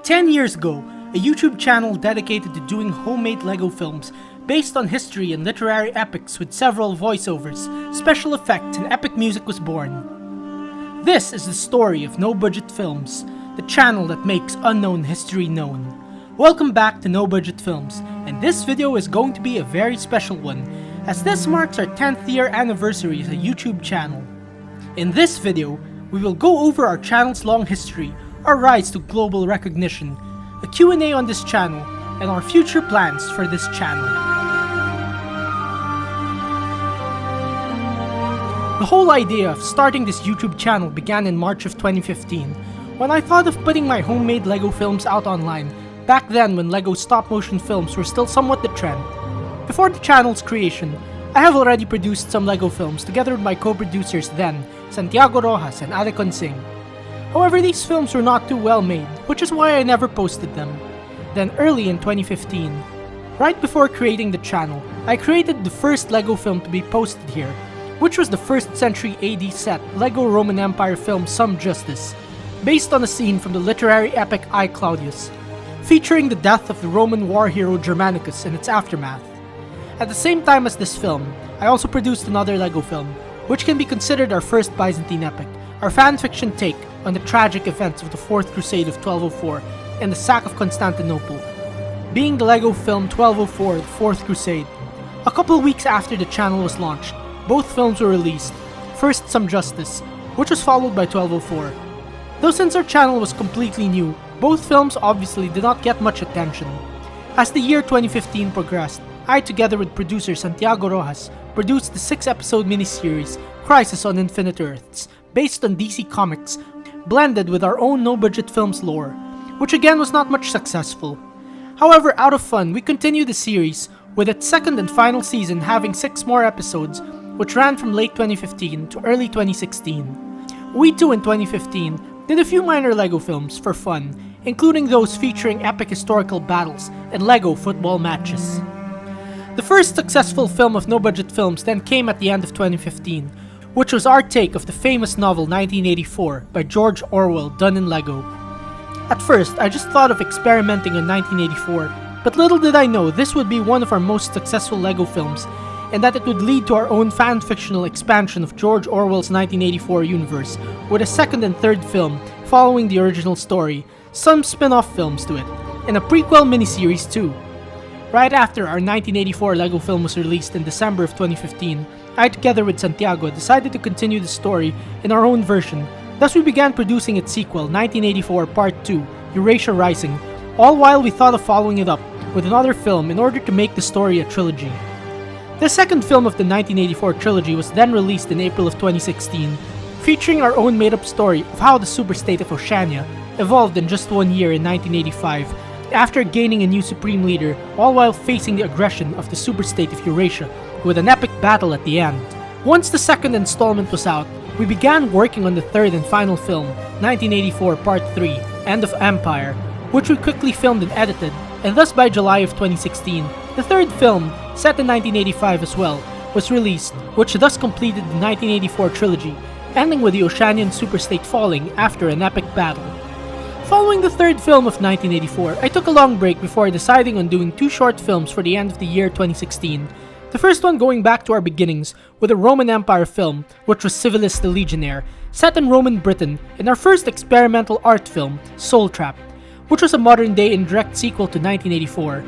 10 years ago, a YouTube channel dedicated to doing homemade LEGO films based on history and literary epics with several voiceovers, special effects, and epic music was born. This is the story of No Budget Films, the channel that makes unknown history known. Welcome back to No Budget Films, and this video is going to be a very special one, as this marks our 10th year anniversary as a YouTube channel. In this video, we will go over our channel's long history, our rise to global recognition, a Q&A on this channel, and our future plans for this channel. The whole idea of starting this YouTube channel began in March of 2015, when I thought of putting my homemade LEGO films out online, back then when LEGO stop-motion films were still somewhat the trend. Before the channel's creation, I have already produced some LEGO films together with my co-producers then, Santiago Rojas and Alecon Singh. However, these films were not too well made, which is why I never posted them. Then early in 2015, right before creating the channel, I created the first LEGO film to be posted here, which was the 1st century AD set LEGO Roman Empire film Some Justice, based on a scene from the literary epic I Claudius, featuring the death of the Roman war hero Germanicus and its aftermath. At the same time as this film, I also produced another LEGO film, which can be considered our first Byzantine epic, our fanfiction take on the tragic events of the Fourth Crusade of 1204 and the sack of Constantinople, being the LEGO film 1204 The Fourth Crusade. A couple weeks after the channel was launched, both films were released, first Some Justice, which was followed by 1204. Though since our channel was completely new, both films obviously did not get much attention. As the year 2015 progressed, I, together with producer Santiago Rojas, produced the 6-episode miniseries Crisis on Infinite Earths, based on DC Comics, blended with our own no-budget films lore, which again was not much successful. However, out of fun, we continued the series, with its second and final season having 6 more episodes, which ran from late 2015 to early 2016. We too in 2015 did a few minor LEGO films for fun, including those featuring epic historical battles and LEGO football matches. The first successful film of no-budget films then came at the end of 2015, which was our take of the famous novel 1984 by George Orwell done in LEGO. At first, I just thought of experimenting on 1984, but little did I know this would be one of our most successful LEGO films, and that it would lead to our own fan-fictional expansion of George Orwell's 1984 universe, with a second and third film following the original story, some spin-off films to it, and a prequel miniseries too. Right after our 1984 LEGO film was released in December of 2015, I, together with Santiago, decided to continue the story in our own version. Thus we began producing its sequel, 1984 Part 2, Eurasia Rising, all while we thought of following it up with another film in order to make the story a trilogy. The second film of the 1984 trilogy was then released in April of 2016, featuring our own made-up story of how the superstate of Oceania evolved in just 1 year in 1985, after gaining a new supreme leader, all while facing the aggression of the superstate of Eurasia, with an epic battle at the end. Once the second installment was out, we began working on the third and final film, 1984 Part 3, End of Empire, which we quickly filmed and edited, and thus by July of 2016, the third film, set in 1985 as well, was released, which thus completed the 1984 trilogy, ending with the Oceanian superstate falling after an epic battle. Following the third film of 1984, I took a long break before deciding on doing 2 short films for the end of the year 2016. The first one going back to our beginnings with a Roman Empire film, which was Civilis the Legionnaire, set in Roman Britain, and our first experimental art film, Soul Trap, which was a modern-day indirect sequel to 1984.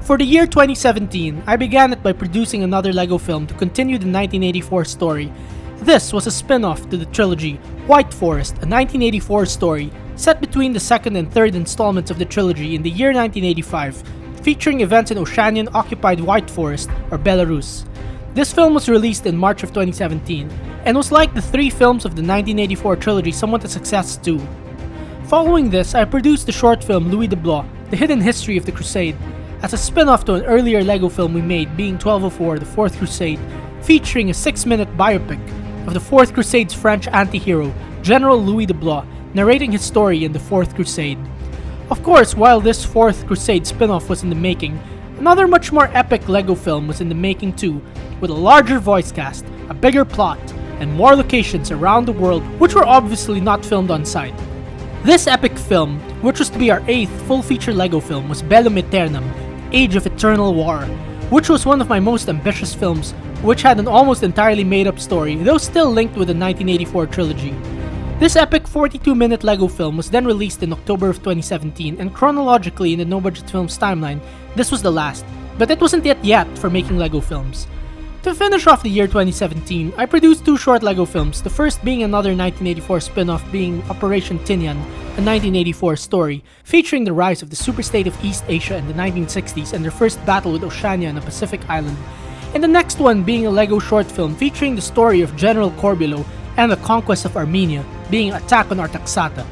For the year 2017, I began it by producing another LEGO film to continue the 1984 story. This was a spin-off to the trilogy, White Forest, a 1984 story, set between the second and third installments of the trilogy in the year 1985, featuring events in Oceanian-occupied White Forest, or Belarus. This film was released in March of 2017, and was like the 3 films of the 1984 trilogy somewhat a success too. Following this, I produced the short film Louis de Blois, The Hidden History of the Crusade, as a spin-off to an earlier LEGO film we made, being 1204 The Fourth Crusade, featuring a 6-minute biopic of the Fourth Crusade's French anti-hero, General Louis de Blois, narrating his story in the Fourth Crusade. Of course, while this Fourth Crusade spin-off was in the making, another much more epic LEGO film was in the making too, with a larger voice cast, a bigger plot, and more locations around the world which were obviously not filmed on site. This epic film, which was to be our 8th full-feature LEGO film, was Bellum Aeternam, Age of Eternal War, which was one of my most ambitious films, which had an almost entirely made-up story, though still linked with the 1984 trilogy. This epic 42-minute LEGO film was then released in October of 2017, and chronologically in the No Budget Films timeline, this was the last, but it wasn't yet for making LEGO films. To finish off the year 2017, I produced 2 short LEGO films, the first being another 1984 spin-off being Operation Tinian, a 1984 story, featuring the rise of the superstate of East Asia in the 1960s and their first battle with Oceania on a Pacific island, and the next one being a LEGO short film featuring the story of General Corbulo and the conquest of Armenia, being Attack on Artaxata.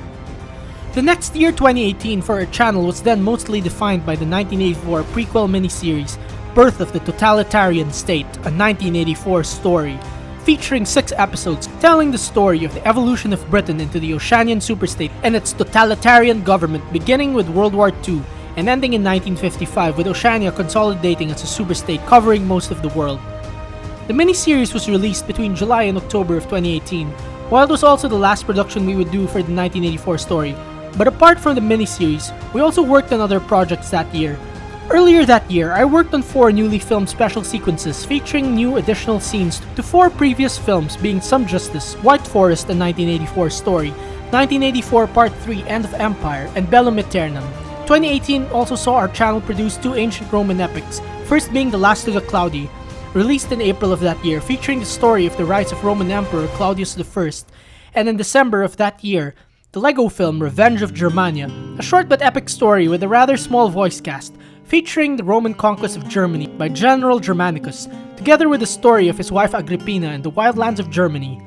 The next year 2018 for our channel was then mostly defined by the 1984 prequel miniseries Birth of the Totalitarian State, a 1984 story, featuring 6 episodes telling the story of the evolution of Britain into the Oceanian superstate and its totalitarian government, beginning with World War II and ending in 1955 with Oceania consolidating as a superstate covering most of the world. The miniseries was released between July and October of 2018, while it was also the last production we would do for the 1984 story. But apart from the miniseries, we also worked on other projects that year. Earlier that year, I worked on 4 newly filmed special sequences featuring new additional scenes to 4 previous films being Some Justice, White Forest, a 1984 story, 1984 Part 3 End of Empire, and Bellum Aeternam. 2018 also saw our channel produce 2 ancient Roman epics, first being The Last of the Claudii, released in April of that year, featuring the story of the rise of Roman Emperor Claudius I, and in December of that year, the LEGO film Revenge of Germania, a short but epic story with a rather small voice cast, featuring the Roman conquest of Germany by General Germanicus, together with the story of his wife Agrippina in the wildlands of Germany.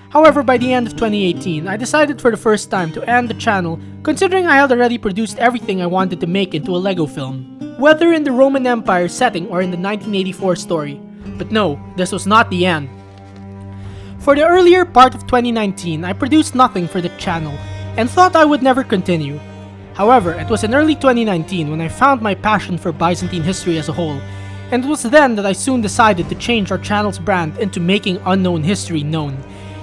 However, by the end of 2018, I decided for the first time to end the channel, considering I had already produced everything I wanted to make into a LEGO film, whether in the Roman Empire setting or in the 1984 story. But no, this was not the end. For the earlier part of 2019, I produced nothing for the channel, and thought I would never continue. However, it was in early 2019 when I found my passion for Byzantine history as a whole, and it was then that I soon decided to change our channel's brand into Making Unknown History Known,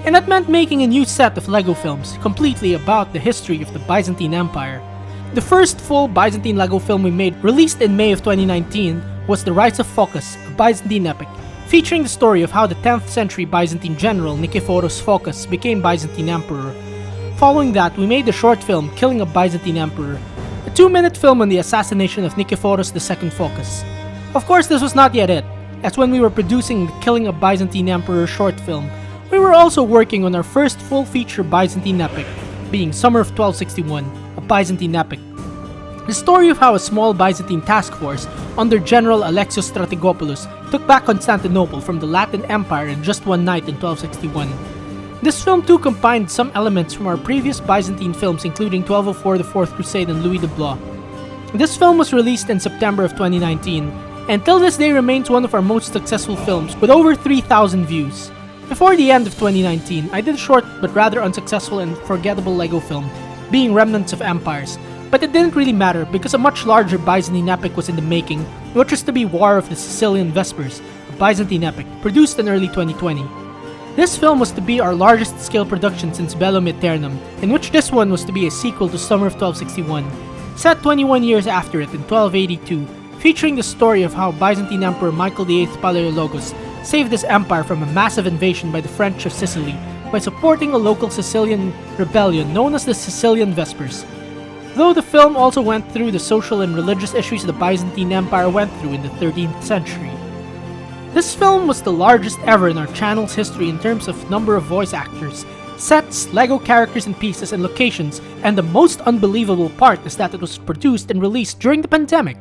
and that meant making a new set of LEGO films completely about the history of the Byzantine Empire. The first full Byzantine LEGO film we made, released in May of 2019, was The Rise of Phocas, a Byzantine epic, featuring the story of how the 10th century Byzantine general Nikephoros Phocas became Byzantine emperor. Following that, we made the short film Killing a Byzantine Emperor, a 2-minute film on the assassination of Nikephoros II Phocas. Of course, this was not yet it, as when we were producing the Killing a Byzantine Emperor short film, we were also working on our first full-feature Byzantine epic, being Summer of 1261, a Byzantine epic. The story of how a small Byzantine task force under General Alexios Strategopoulos took back Constantinople from the Latin Empire in just one night in 1261. This film too combined some elements from our previous Byzantine films including 1204 The Fourth Crusade and Louis de Blois. This film was released in September of 2019, and till this day remains one of our most successful films with over 3,000 views. Before the end of 2019, I did a short but rather unsuccessful and forgettable LEGO film, being Remnants of Empires, but it didn't really matter because a much larger Byzantine epic was in the making, which was to be War of the Sicilian Vespers, a Byzantine epic, produced in early 2020. This film was to be our largest scale production since Bellum Aeternam, in which this one was to be a sequel to Summer of 1261, set 21 years after it in 1282, featuring the story of how Byzantine Emperor Michael VIII Palaiologos saved his empire from a massive invasion by the French of Sicily by supporting a local Sicilian rebellion known as the Sicilian Vespers. Though the film also went through the social and religious issues the Byzantine Empire went through in the 13th century. This film was the largest ever in our channel's history in terms of number of voice actors, sets, LEGO characters and pieces, and locations, and the most unbelievable part is that it was produced and released during the pandemic.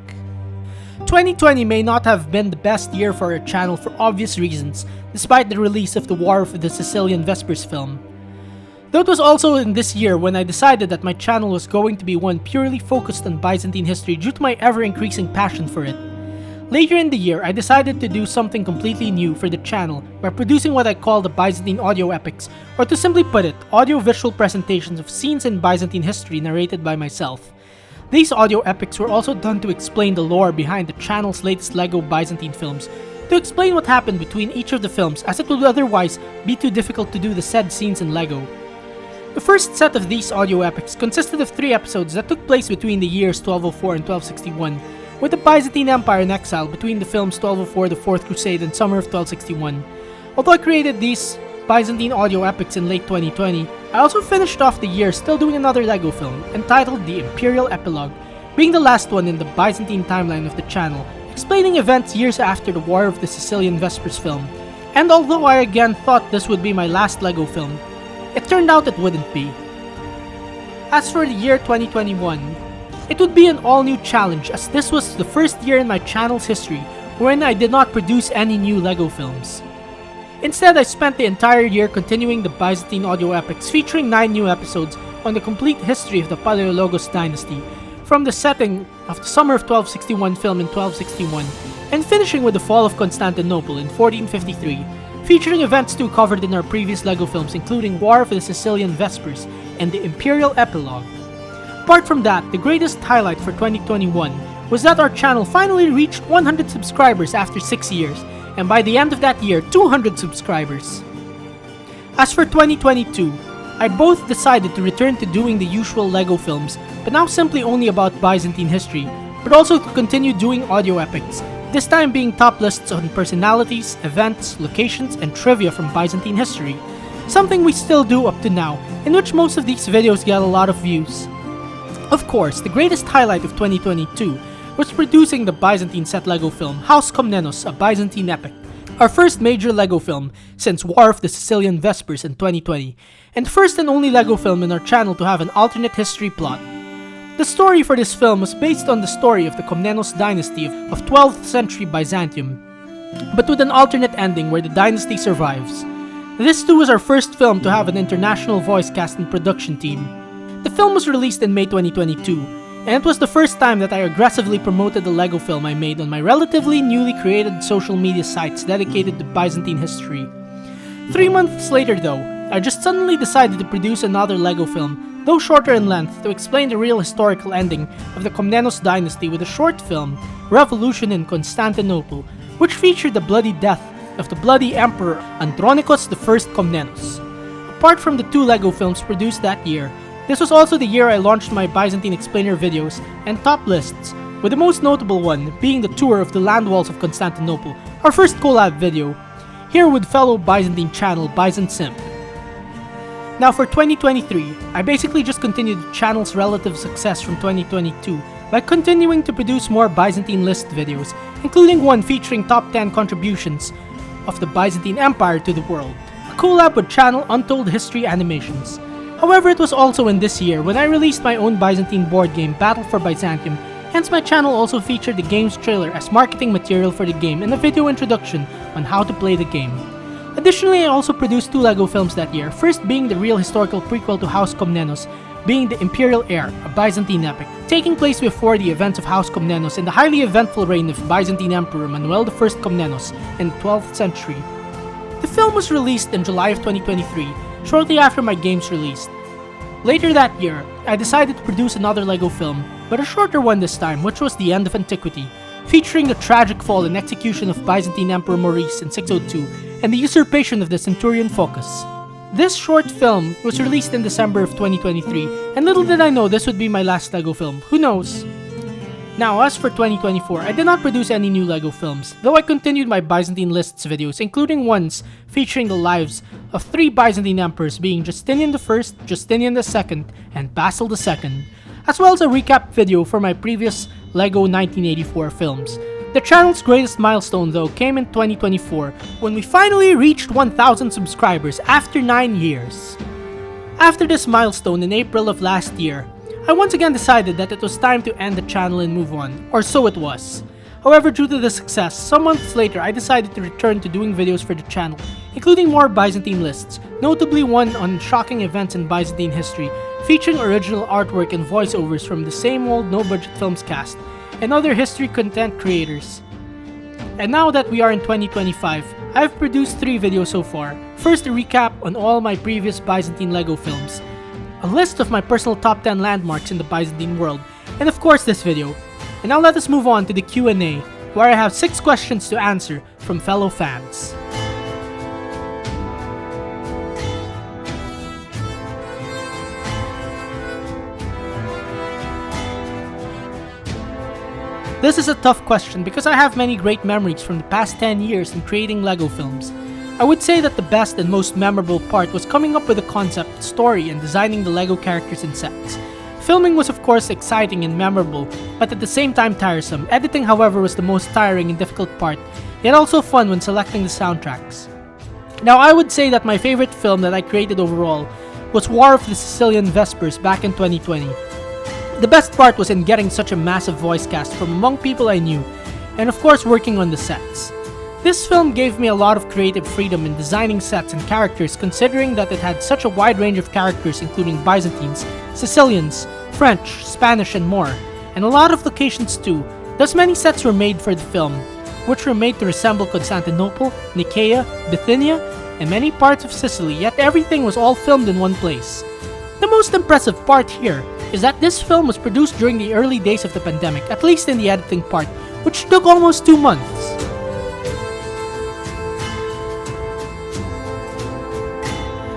2020 may not have been the best year for our channel for obvious reasons, despite the release of the War of the Sicilian Vespers film. Though it was also in this year when I decided that my channel was going to be one purely focused on Byzantine history due to my ever-increasing passion for it. Later in the year, I decided to do something completely new for the channel by producing what I call the Byzantine audio epics, or to simply put it, audio-visual presentations of scenes in Byzantine history narrated by myself. These audio epics were also done to explain the lore behind the channel's latest LEGO Byzantine films, to explain what happened between each of the films as it would otherwise be too difficult to do the said scenes in LEGO. The first set of these audio epics consisted of 3 episodes that took place between the years 1204 and 1261, with the Byzantine Empire in exile between the films 1204, The Fourth Crusade, and Summer of 1261. Although I created these Byzantine audio epics in late 2020, I also finished off the year still doing another LEGO film, entitled The Imperial Epilogue, being the last one in the Byzantine timeline of the channel, explaining events years after the War of the Sicilian Vespers film. And although I again thought this would be my last LEGO film, it turned out it wouldn't be. As for the year 2021, it would be an all-new challenge, as this was the first year in my channel's history wherein I did not produce any new LEGO films. Instead, I spent the entire year continuing the Byzantine audio epics, featuring 9 new episodes on the complete history of the Palaeologos dynasty, from the setting of the Summer of 1261 film in 1261, and finishing with the fall of Constantinople in 1453, featuring events too covered in our previous LEGO films, including War of the Sicilian Vespers and the Imperial Epilogue. Apart from that, the greatest highlight for 2021 was that our channel finally reached 100 subscribers after 6 years, and by the end of that year, 200 subscribers. As for 2022, I both decided to return to doing the usual LEGO films, but now simply only about Byzantine history, but also to continue doing audio epics, this time being top lists on personalities, events, locations, and trivia from Byzantine history, something we still do up to now, in which most of these videos get a lot of views. Of course, the greatest highlight of 2022 was producing the Byzantine set LEGO film House Komnenos, a Byzantine epic, our first major LEGO film since War of the Sicilian Vespers in 2020, and first and only LEGO film in our channel to have an alternate history plot. The story for this film was based on the story of the Komnenos dynasty of 12th century Byzantium, but with an alternate ending where the dynasty survives. This too was our first film to have an international voice cast and production team. The film was released in May 2022, and it was the first time that I aggressively promoted the LEGO film I made on my relatively newly created social media sites dedicated to Byzantine history. 3 months later though, I just suddenly decided to produce another LEGO film, though shorter in length, to explain the real historical ending of the Komnenos dynasty with a short film, Revolution in Constantinople, which featured the bloody death of the bloody emperor Andronikos I Komnenos. Apart from the 2 LEGO films produced that year, this was also the year I launched my Byzantine Explainer videos and top lists, with the most notable one being the tour of the land walls of Constantinople, our first collab video, here with fellow Byzantine channel ByzantSimp. Now for 2023, I basically just continued the channel's relative success from 2022 by continuing to produce more Byzantine list videos, including one featuring top 10 contributions of the Byzantine Empire to the world, a collab with channel Untold History Animations. However, it was also in this year when I released my own Byzantine board game, Battle for Byzantium, hence my channel also featured the game's trailer as marketing material for the game and a video introduction on how to play the game. Additionally, I also produced 2 LEGO films that year, first being the real historical prequel to House Komnenos, being The Imperial Heir, a Byzantine epic, taking place before the events of House Komnenos in the highly eventful reign of Byzantine Emperor Manuel I Komnenos in the 12th century. The film was released in July of 2023, shortly after my game's release. Later that year, I decided to produce another LEGO film, but a shorter one this time, which was The End of Antiquity, featuring the tragic fall and execution of Byzantine Emperor Maurice in 602 and the usurpation of the Centurion Phocas. This short film was released in December of 2023, and little did I know this would be my last LEGO film. Who knows? Now, as for 2024, I did not produce any new LEGO films, though I continued my Byzantine lists videos, including ones featuring the lives of 3 Byzantine emperors being Justinian I, Justinian II, and Basil II, as well as a recap video for my previous LEGO 1984 films. The channel's greatest milestone though came in 2024, when we finally reached 1,000 subscribers after 9 years. After this milestone in April of last year, I once again decided that it was time to end the channel and move on, or so it was. However, due to the success, some months later I decided to return to doing videos for the channel, including more Byzantine lists, notably one on shocking events in Byzantine history, featuring original artwork and voiceovers from the same old no-budget films cast, and other history content creators. And now that we are in 2025, I've produced 3 videos so far. First, a recap on all my previous Byzantine LEGO films, a list of my personal top 10 landmarks in the Byzantine world, and of course this video. And now let us move on to the Q&A, where I have 6 questions to answer from fellow fans. This is a tough question because I have many great memories from the past 10 years in creating LEGO films. I would say that the best and most memorable part was coming up with the concept, story, and designing the LEGO characters and sets. Filming was of course exciting and memorable, but at the same time tiresome. Editing, however, was the most tiring and difficult part, yet also fun when selecting the soundtracks. Now, I would say that my favorite film that I created overall was War of the Sicilian Vespers back in 2020. The best part was in getting such a massive voice cast from among people I knew, and of course working on the sets. This film gave me a lot of creative freedom in designing sets and characters, considering that it had such a wide range of characters including Byzantines, Sicilians, French, Spanish, and more, and a lot of locations too. Thus many sets were made for the film, which were made to resemble Constantinople, Nicaea, Bithynia, and many parts of Sicily, yet everything was all filmed in one place. The most impressive part here is that this film was produced during the early days of the pandemic, at least in the editing part, which took almost 2 months.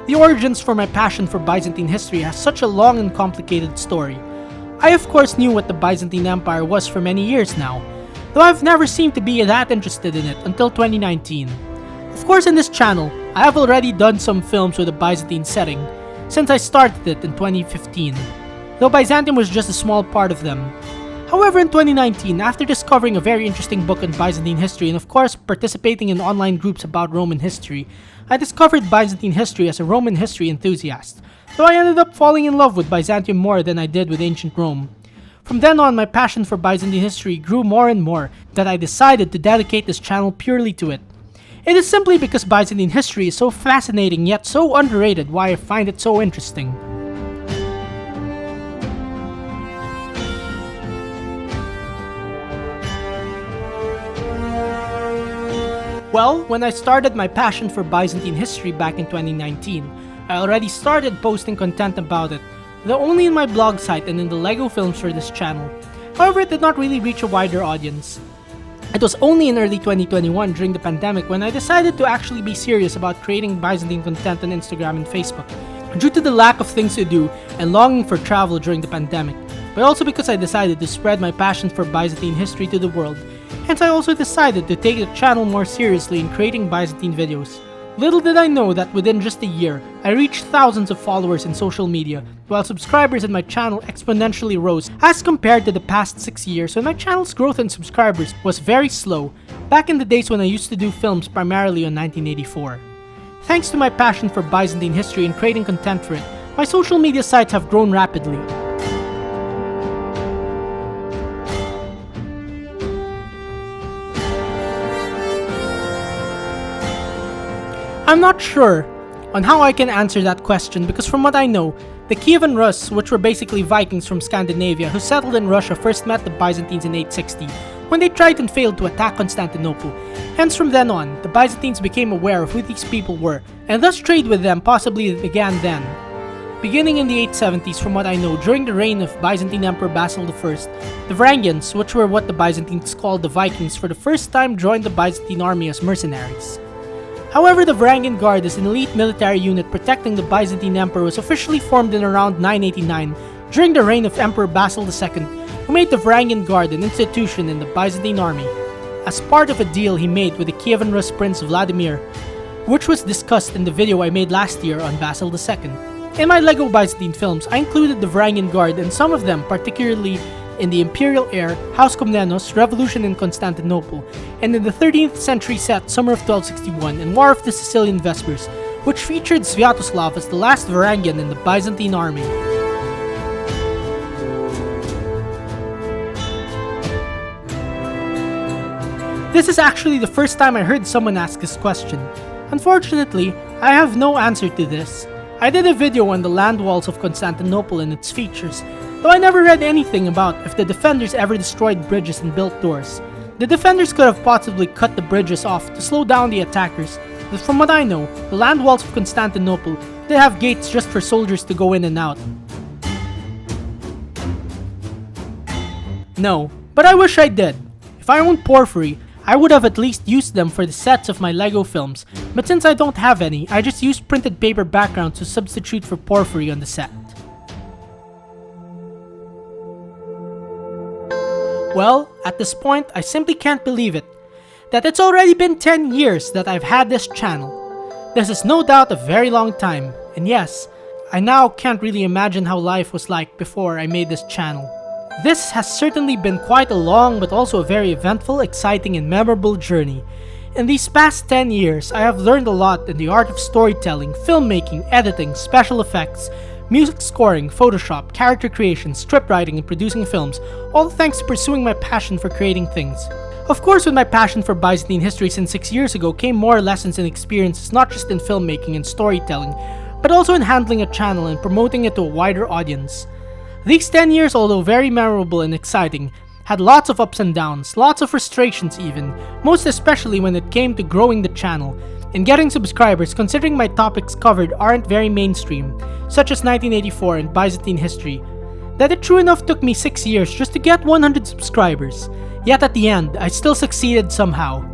The origins for my passion for Byzantine history has such a long and complicated story. I of course knew what the Byzantine Empire was for many years now, though I've never seemed to be that interested in it until 2019. Of course, in this channel, I have already done some films with a Byzantine setting, since I started it in 2015, though Byzantium was just a small part of them. However, in 2019, after discovering a very interesting book on Byzantine history and of course participating in online groups about Roman history, I discovered Byzantine history as a Roman history enthusiast, though I ended up falling in love with Byzantium more than I did with ancient Rome. From then on, my passion for Byzantine history grew more and more that I decided to dedicate this channel purely to it. It is simply because Byzantine history is so fascinating yet so underrated why I find it so interesting. Well, when I started my passion for Byzantine history back in 2019, I already started posting content about it, though only in my blog site and in the LEGO films for this channel. However, it did not really reach a wider audience. It was only in early 2021 during the pandemic when I decided to actually be serious about creating Byzantine content on Instagram and Facebook, due to the lack of things to do and longing for travel during the pandemic, but also because I decided to spread my passion for Byzantine history to the world. Hence, I also decided to take the channel more seriously in creating Byzantine videos. Little did I know that within just a year, I reached thousands of followers in social media, while subscribers in my channel exponentially rose as compared to the past 6 years when my channel's growth in subscribers was very slow, back in the days when I used to do films primarily on 1984. Thanks to my passion for Byzantine history and creating content for it, my social media sites have grown rapidly. I'm not sure on how I can answer that question because from what I know, the Kievan Rus, which were basically Vikings from Scandinavia who settled in Russia, first met the Byzantines in 860 when they tried and failed to attack Constantinople. Hence from then on, the Byzantines became aware of who these people were and thus trade with them possibly began then. Beginning in the 870s, from what I know, during the reign of Byzantine Emperor Basil I, the Varangians, which were what the Byzantines called the Vikings, for the first time joined the Byzantine army as mercenaries. However, the Varangian Guard as an elite military unit protecting the Byzantine Emperor was officially formed in around 989 during the reign of Emperor Basil II, who made the Varangian Guard an institution in the Byzantine army, as part of a deal he made with the Kievan Rus Prince Vladimir, which was discussed in the video I made last year on Basil II. In my LEGO Byzantine films, I included the Varangian Guard and some of them, particularly in the Imperial Heir, House Komnenos, Revolution in Constantinople, and in the 13th century set Summer of 1261 and War of the Sicilian Vespers, which featured Sviatoslav as the last Varangian in the Byzantine army. This is actually the first time I heard someone ask this question. Unfortunately, I have no answer to this. I did a video on the land walls of Constantinople and its features, though I never read anything about if the defenders ever destroyed bridges and built doors. The defenders could have possibly cut the bridges off to slow down the attackers, but from what I know, the land walls of Constantinople did have gates just for soldiers to go in and out. No, but I wish I did. If I owned porphyry, I would have at least used them for the sets of my LEGO films, but since I don't have any, I just use printed paper backgrounds to substitute for porphyry on the set. Well, at this point, I simply can't believe it. That it's already been 10 years that I've had this channel. This is no doubt a very long time, and yes, I now can't really imagine how life was like before I made this channel. This has certainly been quite a long but also a very eventful, exciting, and memorable journey. In these past 10 years, I have learned a lot in the art of storytelling, filmmaking, editing, special effects, music scoring, Photoshop, character creation, script writing, and producing films, all thanks to pursuing my passion for creating things. Of course, with my passion for Byzantine history since 6 years ago came more lessons and experiences not just in filmmaking and storytelling, but also in handling a channel and promoting it to a wider audience. These 10 years, although very memorable and exciting, had lots of ups and downs, lots of frustrations even, most especially when it came to growing the channel and getting subscribers considering my topics covered aren't very mainstream, such as 1984 and Byzantine history. That it true enough took me 6 years just to get 100 subscribers, yet at the end, I still succeeded somehow.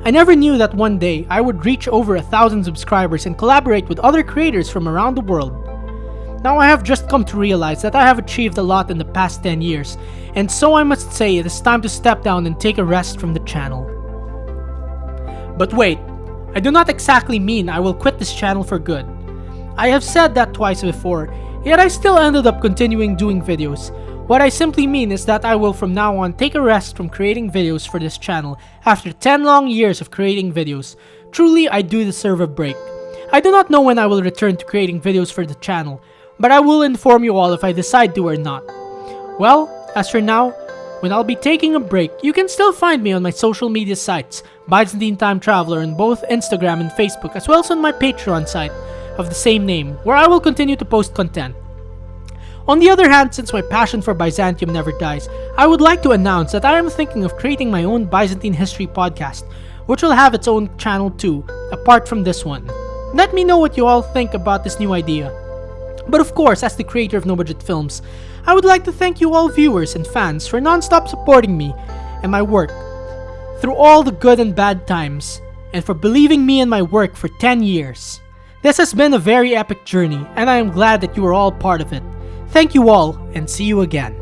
I never knew that one day I would reach over 1,000 subscribers and collaborate with other creators from around the world. Now I have just come to realize that I have achieved a lot in the past 10 years, and so I must say it is time to step down and take a rest from the channel. But wait, I do not exactly mean I will quit this channel for good. I have said that twice before, yet I still ended up continuing doing videos. What I simply mean is that I will from now on take a rest from creating videos for this channel after 10 long years of creating videos. Truly, I do deserve a break. I do not know when I will return to creating videos for the channel, but I will inform you all if I decide to or not. Well, as for now, when I'll be taking a break, you can still find me on my social media sites, Byzantine Time Traveler on both Instagram and Facebook, as well as on my Patreon site of the same name, where I will continue to post content. On the other hand, since my passion for Byzantium never dies, I would like to announce that I am thinking of creating my own Byzantine history podcast, which will have its own channel too, apart from this one. Let me know what you all think about this new idea. But of course, as the creator of No Budget Films, I would like to thank you all viewers and fans for non-stop supporting me and my work through all the good and bad times, and for believing me and my work for 10 years. This has been a very epic journey, and I am glad that you are all part of it. Thank you all, and see you again.